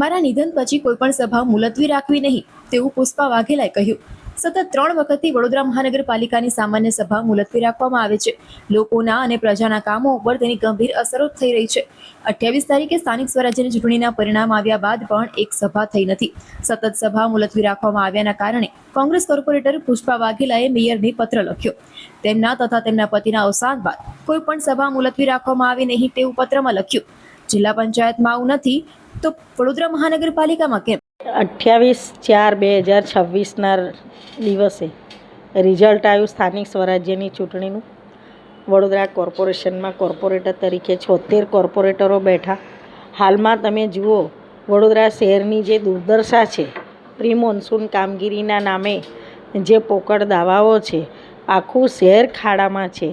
મારા નિધન પછી કોઈપણ સભા મુલતવી રાખવી નહીં તેવું પુષ્પા વાઘેલાએ કહ્યું। સતત 3 વખતથી વડોદરા મહાનગરપાલિકાની સામાન્ય સભા મુલતવી રાખવામાં આવે છે। લોકોના અને પ્રજાના કામો ઉપર તેની ગંભીર અસરો થઈ રહી છે। 28 તારીખે સ્થાનિક સ્વરાજ્યની ચૂંટણીના પરિણામ આવ્યા બાદ પણ એક સભા થઈ નથી। સતત સભા મુલતવી રાખવામાં આવ્યાના કારણે કોંગ્રેસ કોર્પોરેટર પુષ્પા વાઘેલાએ મેયરને પત્ર લખ્યો। તેમના તથા તેમના પતિના અવસાન બાદ કોઈ પણ સભા મુલતવી રાખવામાં આવે નહીં તેવું પત્રમાં લખ્યું। જિલ્લા પંચાયતમાં આવું નથી તો વડોદરા મહાનગરપાલિકામાં કેમ? 28/4/2026ના દિવસે રિઝલ્ટ આવ્યું સ્થાનિક સ્વરાજ્યની ચૂંટણીનું। વડોદરા કોર્પોરેશનમાં કોર્પોરેટર તરીકે 76 કોર્પોરેટરો બેઠા। હાલમાં તમે જુઓ વડોદરા શહેરની જે દુર્દશા છે, પ્રી મોન્સૂન કામગીરીના નામે જે પોકળ દાવાઓ છે, આખું શહેર ખાડામાં છે।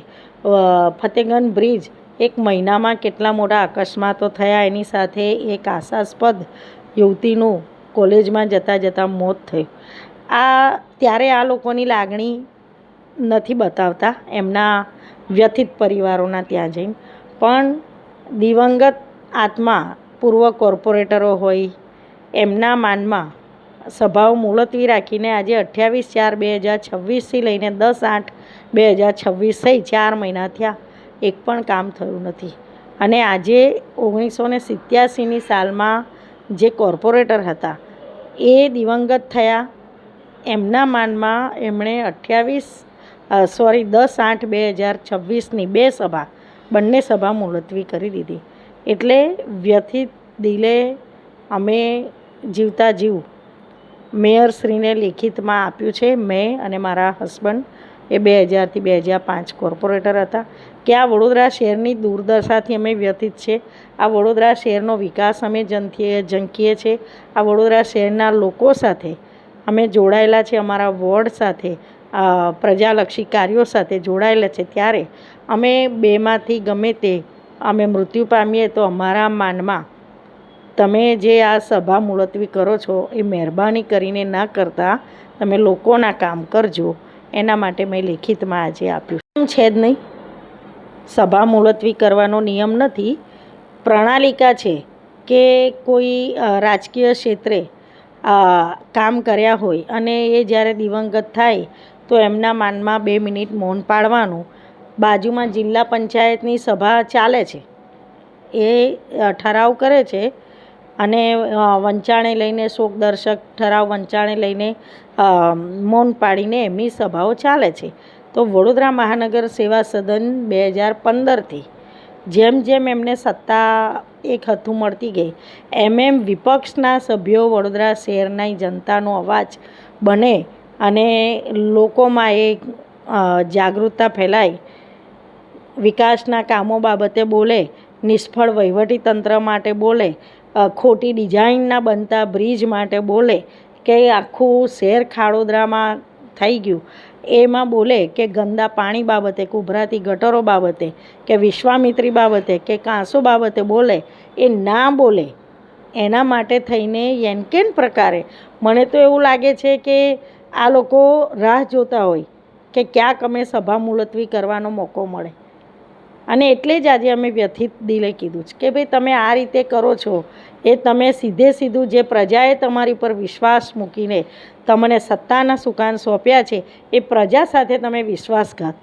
ફતેગંજ બ્રિજ એક મહિનામાં કેટલા મોટા અકસ્માતો થયા, એની સાથે એક આશાસ્પદ યુવતીનું કોલેજમાં જતાં મોત થયું। ત્યારે આ લોકોની લાગણી નથી બતાવતા એમના વ્યથિત પરિવારોના ત્યાં જઈને, પણ દિવંગત આત્મા પૂર્વ કોર્પોરેટરો હોય એમના માનમાં સભાઓ મુલતવી રાખીને આજે 28/4/2026થી લઈને 10/8/2026 થઈ 4 મહિના થયા, એક પણ કામ થયું નથી। અને આજે 1987ની સાલમાં જે કોર્પોરેટર હતા એ દિવંગત થયા, એમના માનમાં એમણે 10/8/2026ની બંને સભા મુલતવી કરી દીધી। એટલે વ્યથિત દિલે અમે જીવતા જીવ મેયરશ્રીને લેખિતમાં આપ્યું છે। મેં અને મારા હસબન્ડ એ 2000થી 2005 કોર્પોરેટર હતા કે આ વડોદરા શહેરની દુર્દશાથી અમે વ્યથિત છે। આ વડોદરા શહેરનો વિકાસ અમે ઝંખીએ છીએ। આ વડોદરા શહેરના લોકો સાથે અમે જોડાયેલા છે, અમારા વોર્ડ સાથે પ્રજાલક્ષી કાર્યો સાથે જોડાયેલા છે। ત્યારે અમે બેમાંથી ગમે તે અમે મૃત્યુ પામીએ તો અમારા માનમાં તમે જે આ સભા મુલતવી કરો છો એ મહેરબાની કરીને ના કરતા તમે લોકોના કામ કરજો, એના માટે મેં લેખિતમાં આજે આપ્યું છે જ નહીં। સભા મુલતવી કરવાનો નિયમ નથી, પ્રણાલિકા છે કે કોઈ રાજકીય ક્ષેત્રે કામ કર્યા હોય અને એ જ્યારે દિવંગત થાય તો એમના માનમાં 2 મિનિટ મૌન પાળવાનું। બાજુમાં જિલ્લા પંચાયતની સભા ચાલે છે, એ ઠરાવ કરે છે અને વંચાણે લઈને શોકદર્શક ઠરાવ વંચાણે લઈને મૌન પાડીને એમની સભાઓ ચાલે છે। તો વડોદરા મહાનગર સેવા સદન 2015થી જેમ જેમ એમને સત્તા એક હાથું મળતી ગઈ એમ વિપક્ષના સભ્યો વડોદરા શહેરની જનતાનો અવાજ બને અને લોકોમાં એક જાગૃતતા ફેલાય, વિકાસના કામો બાબતે બોલે, નિષ્ફળ વહીવટીતંત્ર માટે બોલે, ખોટી ડિઝાઇનના બનતા બ્રિજ માટે બોલે કે આખું શહેર ખાડોદરામાં થઈ ગયું એમાં બોલે, કે ગંદા પાણી બાબતે, ઉભરાતી ગટરો બાબતે, કે વિશ્વામિત્રી બાબતે, કે કાંસો બાબતે બોલે, એ ના બોલે એના માટે થઈને એનકેન પ્રકારે મને તો એવું લાગે છે કે આ લોકો રાહ જોતા હોય કે ક્યાંક અમે સભા મુલતવી કરવાનો મોકો મળે। અને એટલે જ આજે અમે વ્યથિત દિલે કીધું છે કે ભાઈ તમે આ રીતે કરો છો એ તમે સીધું જે પ્રજાએ તમારી પર વિશ્વાસ મૂકીને તમને સત્તાના સુકાન સોંપ્યા છે એ પ્રજા સાથે તમે વિશ્વાસઘાત